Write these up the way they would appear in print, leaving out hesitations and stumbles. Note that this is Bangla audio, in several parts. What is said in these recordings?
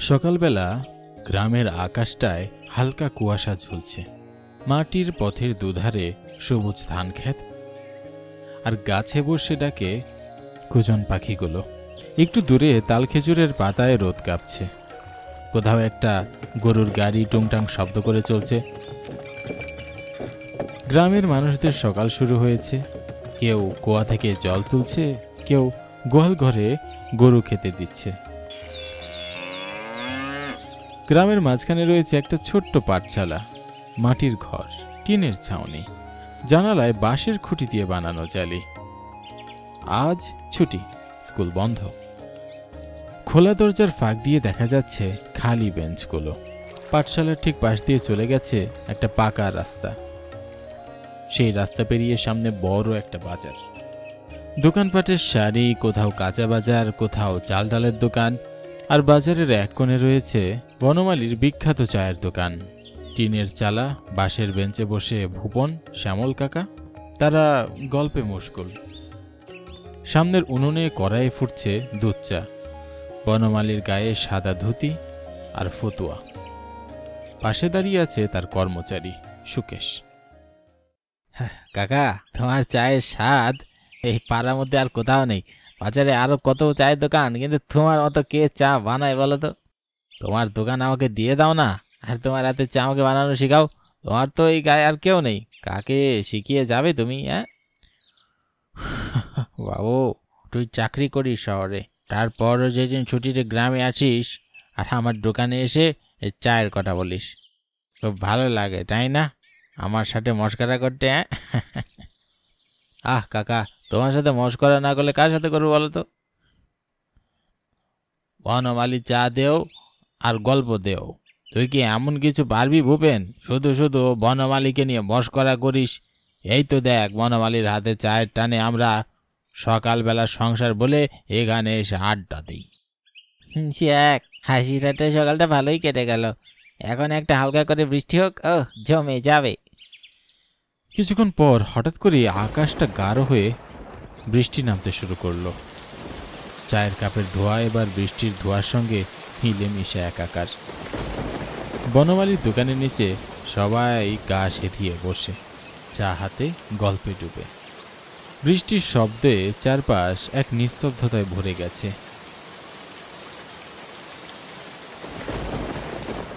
সকালবেলা গ্রামের আকাশটায় হালকা কুয়াশা ঝুলছে। মাটির পথের দুধারে সবুজ ধান ক্ষেত, আর গাছে বসে ডাকে কুজন পাখিগুলো। একটু দূরে তাল খেজুরের পাতায় রোদ কাঁপছে। কোথাও একটা গরুর গাড়ি টুংটাং শব্দ করে চলছে। গ্রামের মানুষদের সকাল শুরু হয়েছে। কেউ কুয়া থেকে জল তুলছে, কেউ গোয়াল ঘরে গরু খেতে দিচ্ছে। গ্রামের মাঝখানে রয়েছে একটা ছোট্ট পাঠশালা, মাটির ঘর, টিনের ছাউনি, জানালায় বাঁশের খুঁটি দিয়ে বানানো জালি। আজ ছুটি, স্কুল বন্ধ। খোলা দরজার ফাঁক দিয়ে দেখা যাচ্ছে খালি বেঞ্চগুলো। পাঠশালার ঠিক পাশ দিয়ে চলে গেছে একটা পাকা রাস্তা। সেই রাস্তা পেরিয়ে সামনে বড় একটা বাজার। দোকানপাটের সারি, কোথাও কাঁচা বাজার, কোথাও চাল ডালের দোকান। আর বাজারের এক কোণে রয়েছে বনমালীর বিখ্যাত চায়ের দোকান। টিনের চালা, বাঁশের বেঞ্চে বসে ভুবন, শ্যামল কাকা, তারা গল্পে মশগুল। সামনের উনুনে কড়াইয়ে ফুটছে দুধ চা। বনমালীর গায়ে সাদা ধুতি আর ফতুয়া। পাশে দাঁড়িয়ে আছে তার কর্মচারী সুকেশ। কাকা, তোমার চায়ের স্বাদ এই পাড়ার মধ্যে আর কোথাও নেই। বাজারে আরো কত চায়ের দোকান, কিন্তু তোমার মতো কে চা বানায় বলো তো? তোমার দোকান আমাকে দিয়ে দাও না, আর তোমার হাতে চা আমাকে বানানো শেখাও। তোমার তো এই গায়ে আর কেউ নেই, কাকে শিখিয়ে যাবে তুমি? বাবু, তুই চাকরি করিস শহরে, তারপরও যেদিন ছুটিতে গ্রামে আসিস আর আমার দোকানে এসে এই চায়ের কথা বলিস, খুব ভালো লাগে তাই না আমার সাথে মস্করা করতে? আহ কাকা, তোমার সাথে মস্করা না করলে কার সাথে করবো বলো তো? বনমালী চা দেও আর গল্প দেও। তুই কি এমন কিছু পারবি ভূপেন? শুধু শুধু বনমালীকে নিয়ে মস্করা করিস। এই তো দেখ, বনমালীর হাতে চায়ের টানে আমরা সকালবেলা সংসার বলে এখানে এসে আড্ডা দিই। এক হাসিটাতে সকালটা ভালোই কেটে গেল। এখন একটা হালকা করে বৃষ্টি হোক, ও জমে যাবে। কিছুক্ষণ পর হঠাৎ করে আকাশটা গাঢ় হয়ে বৃষ্টি নামতে শুরু করলো। চায়ের কাপের ধোঁয়া এবার বৃষ্টির ধোঁয়ার সঙ্গে মিলে মিশে একাকার। বনমালীর দোকানের নিচে সবাই গা সেধিয়ে বসে, চা হাতে গল্পে ডুবে। বৃষ্টির শব্দে চারপাশ এক নিস্তব্ধতায় ভরে গেছে।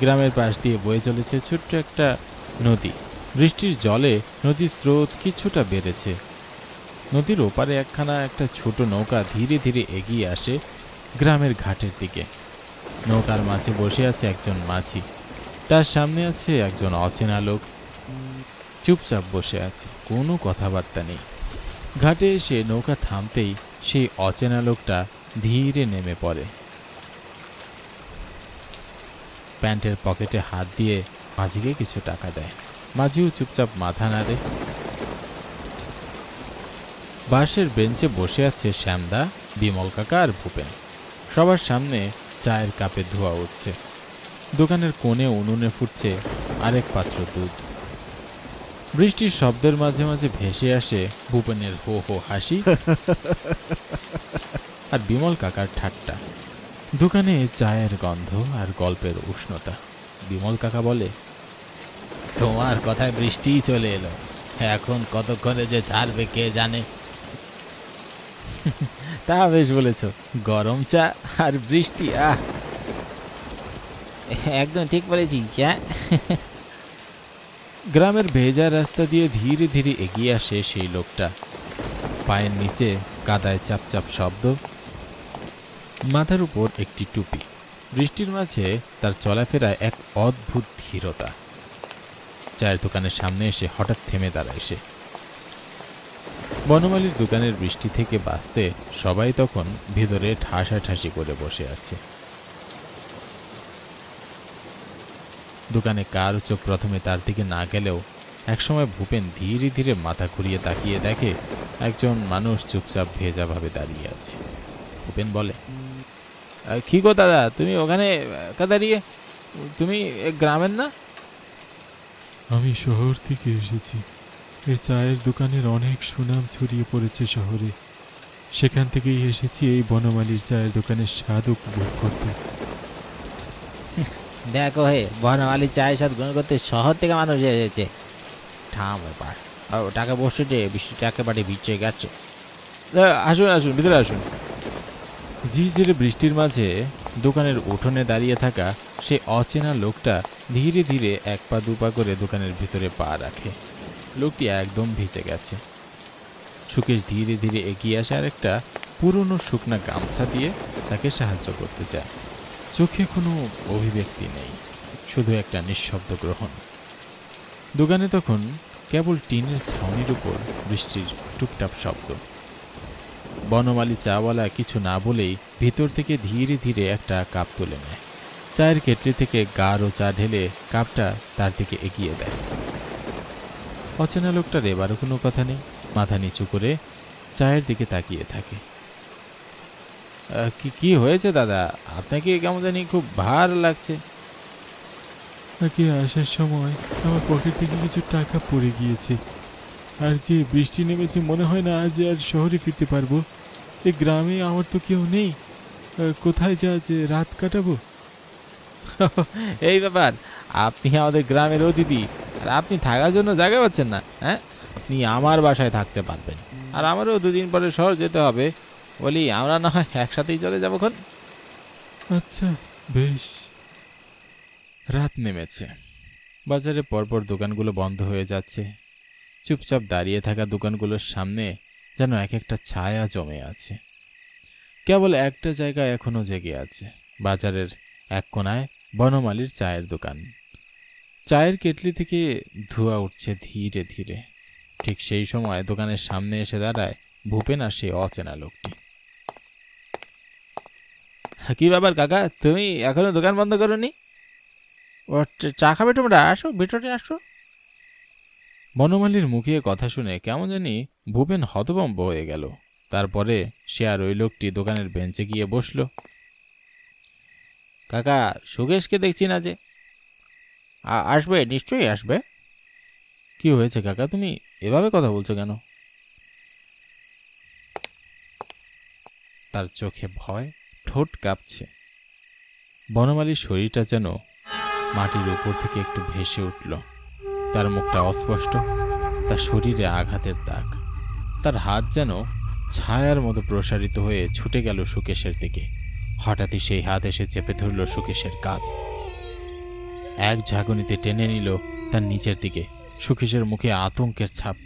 গ্রামের পাশ দিয়ে বয়ে চলেছে ছোট্ট একটা নদী। বৃষ্টির জলে নদীর স্রোত কিছুটা বেড়েছে। নদীর ওপারে একটা ছোট নৌকা ধীরে ধীরে এগিয়ে আসে গ্রামের ঘাটের দিকে। নৌকার মাঝে বসে আছে একজন মাঝি, তার সামনে আছে একজন অচেনা লোক। চুপচাপ বসে আছে, কোনো কথাবার্তা নেই। ঘাটে এসে নৌকা থামতেই সেই অচেনা লোকটা ধীরে নেমে পড়ে। প্যান্টের পকেটে হাত দিয়ে মাঝিকে কিছু টাকা দেয়। মাঝিও চুপচাপ মাথা নাড়ে। বাঁশের বেঞ্চে বসে আছে শ্যামদা, বিমল কাকা আর ভূপেন। সবার সামনে চায়ের কাপে ধোয়া উঠছে। দোকানের কোণে উনুনে ফুটছে আরেক পাত্র দুধ। বৃষ্টির শব্দের মাঝে মাঝে ভেসে আসে ভূপেনের হো হো হাসি আর বিমল কাকার ঠাট্টা। দোকানে চায়ের গন্ধ আর গল্পের উষ্ণতা। বিমল কাকা বলে, তোমার কথায় বৃষ্টিই চলে এলো, এখন কতক্ষণে যে ছাড়বে কে জানে। তা বেশ বলেছ, গরম চা আর বৃষ্টি, আহ একদম ঠিক বলেছিস। গ্রামের ভেজা রাস্তা দিয়ে ধীরে ধীরে এগিয়ে আসে সেই লোকটা। পায়ের নিচে কাদায় চাপচাপ শব্দ, মাথার উপর একটি টুপি। বৃষ্টির মাঝে তার চলাফেরায় এক অদ্ভুত ধীরতা। চায়ের দোকানের সামনে এসে হঠাৎ থেমে দাঁড়ায় সে। বনমালীর দোকানের বৃষ্টি থেকে বাঁচতে সবাই তখন ভিতরে ঠাসাঠাসি করে বসে আছে। দোকানে কার চোখ প্রথমে তার দিকে না গেলেও একসময় ভূপেন ধীরে ধীরে মাথা ঘুরিয়ে তাকিয়ে দেখে একজন মানুষ চুপচাপ ভেজাভাবে দাঁড়িয়ে আছে। ভূপেন বলে, কি গো দাদা, তুমি ওখানে দাঁড়িয়ে? তুমি গ্রামের না? আমি শহর থেকে এসেছি। এই চায়ের দোকানের অনেক সুনাম ছড়িয়ে পড়েছে শহরে। সেখান থেকেই এসেছি এই বনমালীর চায়ের দোকানের স্বাদ উপভোগ করতে। দেখো হে, বনমালীর চায়ের সাথে গুণ করতে শহর থেকে মানুষ এসেছে। ঠাম ব্যাপার, টাকা বসছে যে বৃষ্টিটা একেবারে ভিজে গেছে। আসুন আসুন, ভিতরে আসুন। ঝিরঝিরে বৃষ্টির মাঝে দোকানের উঠোনে দাঁড়িয়ে থাকা সেই অচেনা লোকটা ধীরে ধীরে এক পা দুপা করে দোকানের ভিতরে পা রাখে। লোকটি একদম ভিজে গেছে। সুকেশ ধীরে ধীরে এগিয়ে আসে আর একটা পুরনো শুকনা গামছা দিয়ে তাকে সাহায্য করতে চায়। চোখে কোনো অভিব্যক্তি নেই, শুধু একটা নিঃশব্দ গ্রহণ। দোকানে তখন কেবল টিনের ছাউনির উপর বৃষ্টির টুপটাপ শব্দ। বনমালী চাওয়ালা কিছু না বলেই ভিতর থেকে ধীরে ধীরে একটা কাপ তুলে নেয়। চায়ের কেটলি থেকে গাঢ় চা ঢেলে কাপটা তার দিকে এগিয়ে দেয়। অচেনা লোকটার এবারও কোনো কথা নেই, মাথা নিচু করে চায়ের দিকে তাকিয়ে থাকে। কি হয়েছে দাদা, আপনাকে কেমন জানি খুব ভার লাগছে? আগে আসার সময় আমার পকেট থেকে কিছু টাকা পড়ে গিয়েছে, আর যে বৃষ্টি নেমেছে মনে হয় না আজ আর শহরে ফিরতে পারবো। এই গ্রামে আমার তো কেউ নেই, কোথায় যা যে রাত কাটাবো? এই ব্যাপার, আপনি আমাদের গ্রামের অতিথি আর আপনি থাকার জন্য জায়গা পাচ্ছেন না? হ্যাঁ, আপনি আমার বাসায় থাকতে পারবেন, আর আমারও দুদিন পরে শহর যেতে হবে। বলি আমরা না হয় একসাথেই চলে যাবো খন। আচ্ছা বেশ। রাত নেমেছে। বাজারে পরপর দোকানগুলো বন্ধ হয়ে যাচ্ছে। চুপচাপ দাঁড়িয়ে থাকা দোকানগুলোর সামনে যেন এক একটা ছায়া জমে আছে। কেবল একটা জায়গায় এখনো জেগে আছে, বাজারের এক কোনায় বনমালীর চায়ের দোকান। চায়ের কেটলি থেকে ধোঁয়া উঠছে ধীরে ধীরে। ঠিক সেই সময় দোকানের সামনে এসে দাঁড়ায় ভূপেন আর সেই অচেনা লোকটি। কি ব্যাপার কাকা, তুমি এখনো দোকান বন্ধ করোনি? ও চা খাবে তোমরা? আসো ভিতরে আসো। বনমালীর মুখে কথা শুনে কেমন জানি ভূপেন হতভম্ব হয়ে গেল। তারপরে সে আর ওই লোকটি দোকানের বেঞ্চে গিয়ে বসল। কাকা, সুকেশকে দেখছি না যে। আসবে, নিশ্চয়ই আসবে। কি হয়েছে কাকা, তুমি এভাবে কথা বলছো কেন? তার চোখে ভয়, ঠোঁট কাঁপছে। বনমালীর শরীরটা যেন মাটির উপর থেকে একটু ভেসে উঠল। তার মুখটা অস্পষ্ট, তার শরীরে আঘাতের দাগ। তার হাত যেন ছায়ার মতো প্রসারিত হয়ে ছুটে গেল সুকেশের দিকে। হঠাৎই সেই হাত এসে চেপে ধরল সুকেশের কাঁধ, এক ঝাঁকুনিতে টেনে নিল তার নিচের দিকে। সুকেশের মুখে আতঙ্কের ছাপ,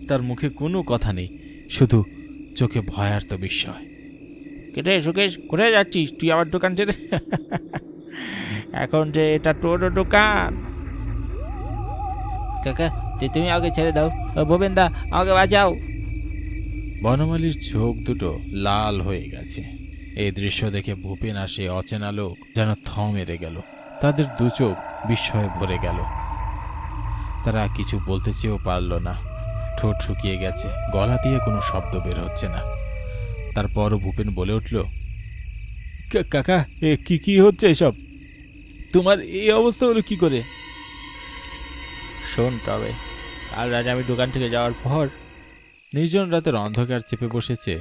তার মুখে কোনো কথা নেই, শুধু চোখে ভয়ার্ত বিস্ময়। কেটে সুকেশ, কোথায় যাচ্ছিস তুই আমার দোকান ছেড়ে? এখন যে এটা তোর দোকান। কাকা, তুমি আমাকে ছেড়ে দাও। ভূপেন দা, আমাকে বাঁচাও। বনমালীর চোখ দুটো লাল হয়ে গেছে। এই দৃশ্য দেখে ভূপেন আর সে অচেনা লোক যেন থ মেরে গেল। তাদের দু চোখ বিস্ময়ে ভরে গেল। তারা কিছু বলতে চেয়েও পারল না। ঠোঁট শুকিয়ে গেছে, গলা দিয়ে কোনো শব্দ বের হচ্ছে না। তারপর ভূপেন বলে উঠল, কাকা, কি হচ্ছে এসব? তোমার এই অবস্থা হলো কি করে? শোন, তবে কাল রাতে আমি দোকান থেকে যাওয়ার পর নির্জন রাতের অন্ধকার চেপে বসেছে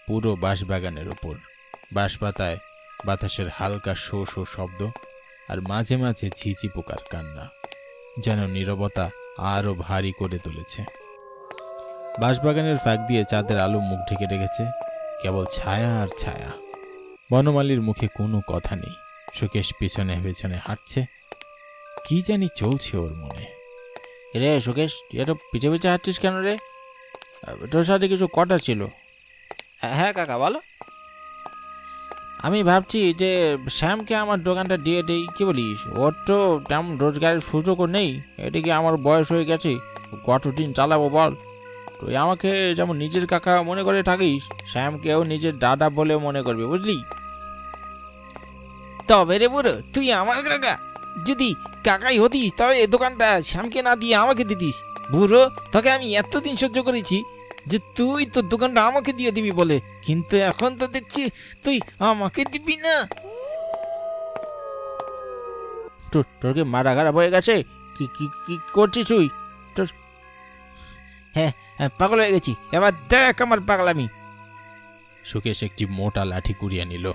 পুরো বাঁশবাগানের উপর। বাঁশপাতায় বাতাসের হালকা শো শো শব্দ, আর মাঝে মাঝে ঝিঝি পোকার কান্না যেন নীরবতা আরো ভারী করে তুলেছে। বাঁশবাগানের ফাঁক দিয়ে চাঁদের আলো মুখ ঢেকে রেখেছে, কেবল ছায়া আর ছায়া। বনমালীর মুখে কোনো কথা নেই। সুকেশ পিছনে পেছনে হাঁটছে, কি জানি চলছে ওর মনে। রে সুকেশ, তুই এত পিছে পিছে হাঁটছিস কেন রে? তোর সাথে কিছু কথা ছিল। হ্যাঁ কাকা, বলো। আমি ভাবছি যে শ্যামকে আমার দোকানটা দিয়ে দেই, কি বলিস? ওর তো তেমন রোজগারের সুযোগও নেই, এদিকে আমার বয়স হয়ে গেছে, কতদিন চালাবো বল? তুই আমাকে যেমন নিজের কাকা মনে করে থাকিস, শ্যামকেও নিজের দাদা বলে মনে করবি, বুঝলি? তবে রে বুড়ো, তুই আমার কাকা? যদি কাকাই হতিস তবে এই দোকানটা শ্যামকে না দিয়ে আমাকে দিতিস। বুড়ো, তোকে আমি এতদিন সহ্য করেছি যে তুই তোর দোকানটা আমাকে দিয়ে দিবি বলে, কিন্তু এখন তো দেখছি তুই আমাকে দিবি না। তোর কি মারা খারাপ হয়ে গেছে? কি কি কি করছিস তুই? তোর হ্যাঁ, পাগল হয়ে গেছি, এবার দেখ আমার পাগলামি। সুকেশ একটি মোটা লাঠি কুড়িয়ে নিল।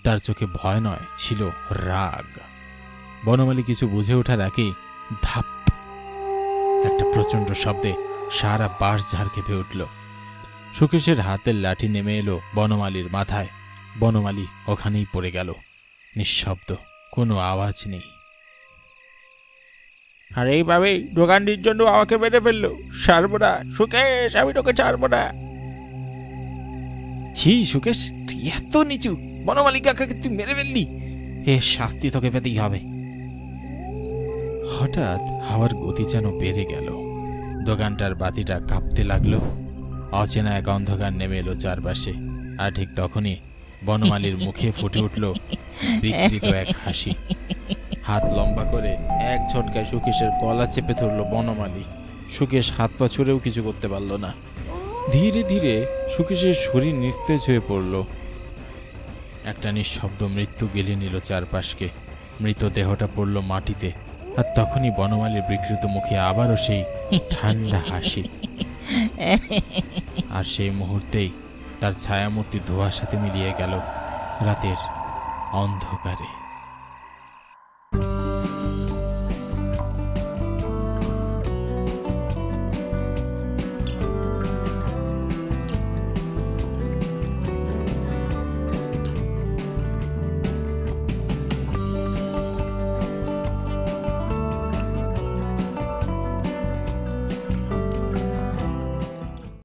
তার চোখে ভয় নয়, ছিল রাগ। বনমালী কিছু বুঝে ওঠার আগেই ধাপ, একটা প্রচণ্ড শব্দে সারা বাঁশ ঝাড় কেঁপে উঠল। সুকেশের হাতের লাঠি নেমে এলো বনমালীর মাথায়। বনমালী ওখানেই পড়ে গেল, নিঃশব্দ, কোনো আওয়াজ নেই। আর এইভাবেই দোকানটির জন্য আমাকে মেরে ফেললো। ছাড়বো না সুকেশ, আমি তোকে ছাড়বো না। ছি সুকেশ, তুই এত নিচু! বনমালী কাকাকে তুই মেরে ফেললি, এর শাস্তি তোকে পেতেই হবে। হঠাৎ হাওয়ার গতি যেন বেড়ে গেল, দোকানটার বাতিটা কাঁপতে লাগলো। অচেনা এক অন্ধকার নেমে এলো চারপাশে। আর ঠিক তখনই বনমালীর মুখে ফুটে উঠল বিকৃত এক হাসি। হাত লম্বা করে এক ঝটকায় সুকেশের গলা চেপে ধরল বনমালী। সুকেশ হাত পা ছুঁড়েও কিছু করতে পারল না। ধীরে ধীরে সুকেশের শরীর নিস্তেজ হয়ে পড়ল। একটা নিঃশব্দ মৃত্যু গেলে নিল চারপাশকে। মৃতদেহটা পড়ল মাটিতে। আর তখনই বনমালীর বিকৃত মুখে আবারও সেই ঠান্ডা হাসি। আর সেই মুহূর্তেই তার ছায়ামূর্তি ধোঁয়ার সাথে মিলিয়ে গেল রাতের অন্ধকারে।